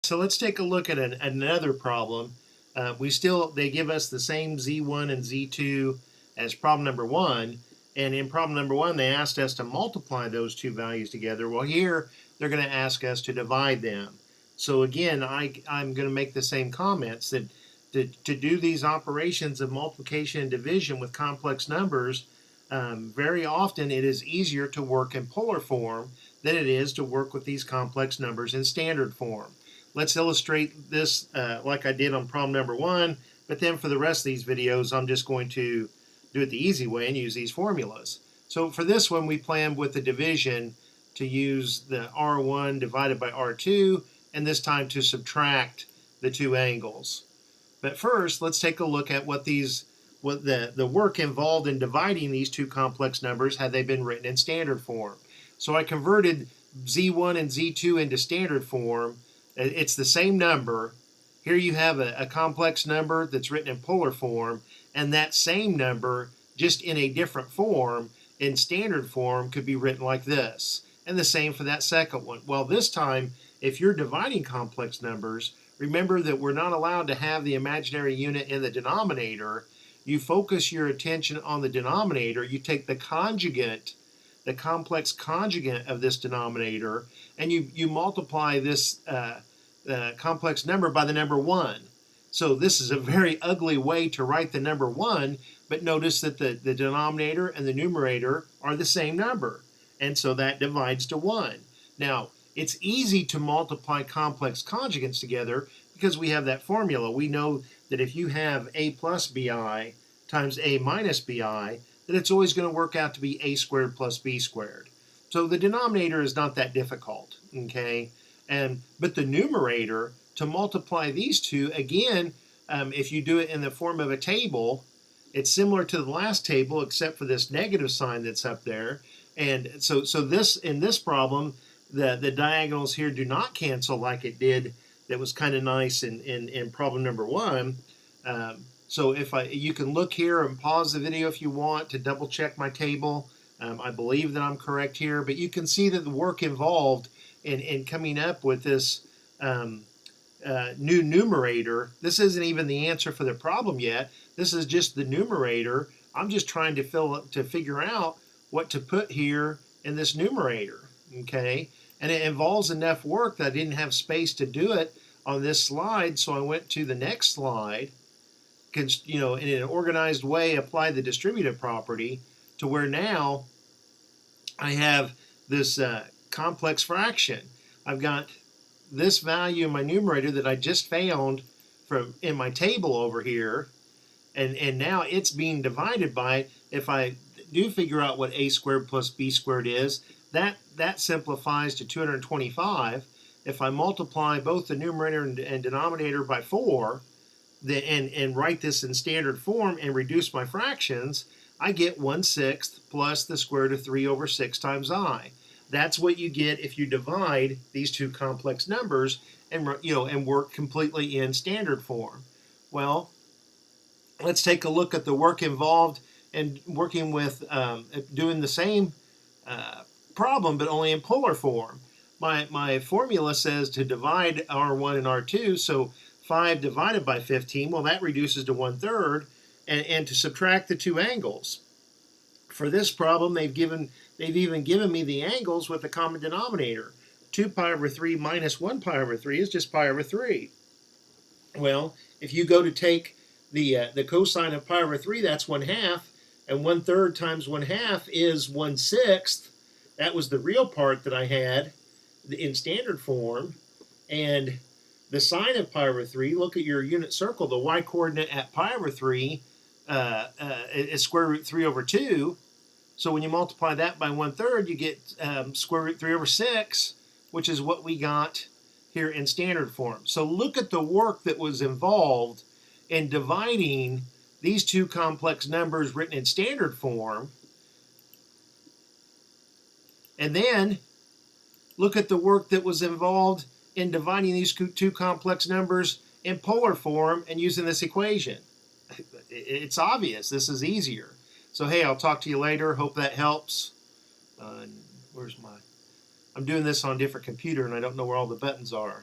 So let's take a look at another problem. They give us the same Z1 and Z2 as problem number one. And in problem number one, they asked us to multiply those two values together. Well, here they're going to ask us to divide them. So again, I'm going to make the same comments that to do these operations of multiplication and division with complex numbers, very often it is easier to work in polar form than it is to work with these complex numbers in standard form. Let's illustrate this like I did on problem number one, but then for the rest of these videos, I'm just going to do it the easy way and use these formulas. So for this one, we planned with the division to use the R1 divided by R2, and this time to subtract the two angles. But first, let's take a look at what the work involved in dividing these two complex numbers had they been written in standard form. So I converted Z1 and Z2 into standard form. It's the same number. Here you have a complex number that's written in polar form, and that same number, just in a different form, in standard form, could be written like this. And the same for that second one. Well, this time, if you're dividing complex numbers, remember that we're not allowed to have the imaginary unit in the denominator. You focus your attention on the denominator. You take the conjugate, the complex conjugate of this denominator, and you multiply this complex number by the number 1. So this is a very ugly way to write the number 1, but notice that the denominator and the numerator are the same number, and so that divides to 1. Now, it's easy to multiply complex conjugates together because we have that formula. We know that if you have a plus bi times a minus bi, that it's always going to work out to be a squared plus b squared. So the denominator is not that difficult, okay? But the numerator, to multiply these two, again, if you do it in the form of a table, it's similar to the last table except for this negative sign that's up there. And so this in this problem, the diagonals here do not cancel like it did. That was kind of nice in problem number one. So you can look here and pause the video if you want to double check my table. I believe that I'm correct here, but you can see that the work involved in coming up with this new numerator. This isn't even the answer for the problem yet. This is just the numerator. I'm just trying to figure out what to put here in this numerator, okay? And it involves enough work that I didn't have space to do it on this slide, so I went to the next slide, in an organized way, apply the distributive property to where now I have this complex fraction. I've got this value in my numerator that I just found in my table over here, and now it's being divided by, if I do figure out what a squared plus b squared is, that simplifies to 225. If I multiply both the numerator and denominator by 4, and write this in standard form and reduce my fractions, I get 1/6 plus the square root of 3 over 6 times I. That's what you get if you divide these two complex numbers and work completely in standard form. Well, let's take a look at the work involved in working with doing the same problem, but only in polar form. My formula says to divide R1 and R2, so 5 divided by 15, well, that reduces to 1/3, and to subtract the two angles. For this problem, they've even given me the angles with a common denominator. 2 pi over 3 minus 1 pi over 3 is just pi over 3. Well, if you go to take the cosine of pi over 3, that's 1/2, and 1/3 times 1/2 is 1/6. That was the real part that I had in standard form. And the sine of pi over 3, look at your unit circle, the y-coordinate at pi over 3 is square root 3 over 2. So when you multiply that by 1/3, you get square root 3 over 6, which is what we got here in standard form. So look at the work that was involved in dividing these two complex numbers written in standard form. And then look at the work that was involved in dividing these two complex numbers in polar form and using this equation. It's obvious. This is easier. So hey, I'll talk to you later. Hope that helps. I'm doing this on a different computer and I don't know where all the buttons are.